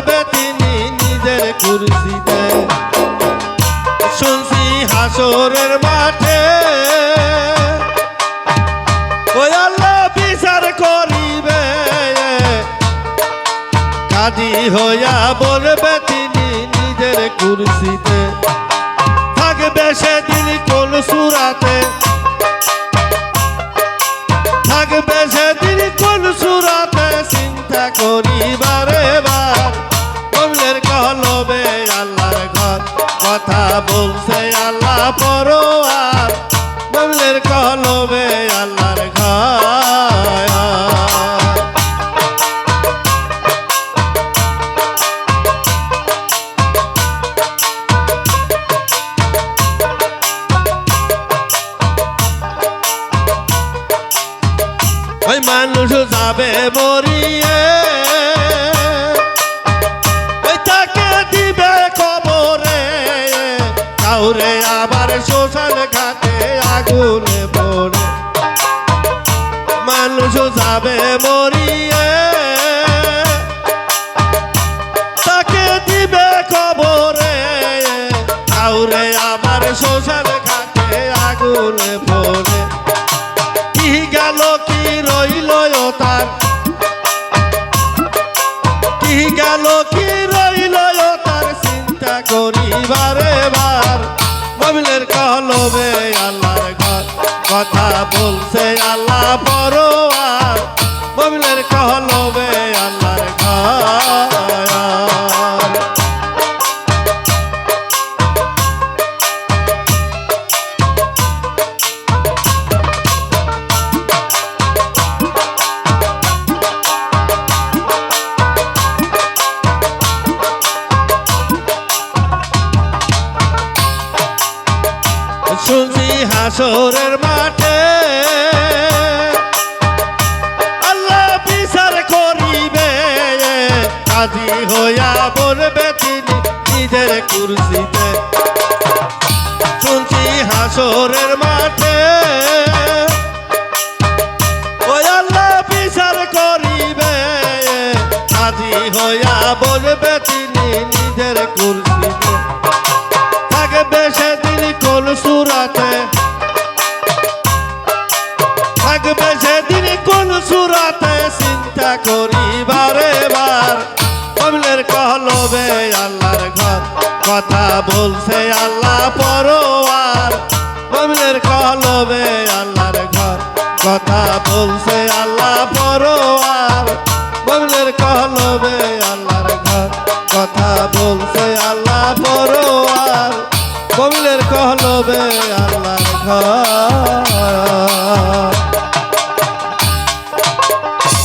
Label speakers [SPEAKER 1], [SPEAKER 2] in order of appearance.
[SPEAKER 1] বলবে তিনি নিজের কুরসিতে। শুনছি হাসরের মাঠে ওই আল্লাহ বিচার করিবে, কাজী হইয়া বলবে তিনি নিজের কুরসিতে। থাকবে সেদিন কোন সূরাতে, থাকবে সেদিন কোন সূরাতে চিন্তা করিবারে বার। কবিলের কলবে আল্লাহর ঘর, কথা বলছে আল্লাহ পরোয়ার। কবিলের কলবে আল্লাহর ঘর। ওই মানুষ যাবে মরিয়ে, ওই তাকে দিবে কবরে, কাউরে আবার শ্মশান ঘাটে আগুনে পড়ে। মানুষ যাবে মরিয়ে, তাকে দিবে কবরে, কাউরে আবার শ্মশান ঘাটে আগুনে পড়ে। কি গেল কি রইল তার, কি গেল কি রইল তার চিন্তা করিবারে বার। মুমিনের কলবে আল্লাহর ঘর, কথা বলছে আল্লাহ পরোয়ার। মুমিনের কলবে আল্লাহর ঘর। শুনছি হাসরের মাঠে আল্লাহ বিচার করিবে, কাজী হইয়া বলবে তিনি নিজের কুরসিতে। শুনছি হাসরের মাঠে ওই আল্লাহ বিচার করিবে, কাজী হইয়া বলবে তিনি নিজের কুরসিতে। থাকবে সেদিন কোন সূরাতে, থাকবে সেদিন কোন সূরাতে চিন্তা করিবারে বার। কবিলের কলবে আল্লাহর ঘর, কথা বলছে আল্লাহ পরোয়ার। কবিলের কলবে আল্লাহর ঘর, কথা বলছে আল্লাহ পরোয়ার। কবিলের কলবে আল্লাহর ঘর, কথা বলছে আল্লাহ পরোয়ার। কবিলের কলবে আল্লাহর ঘর।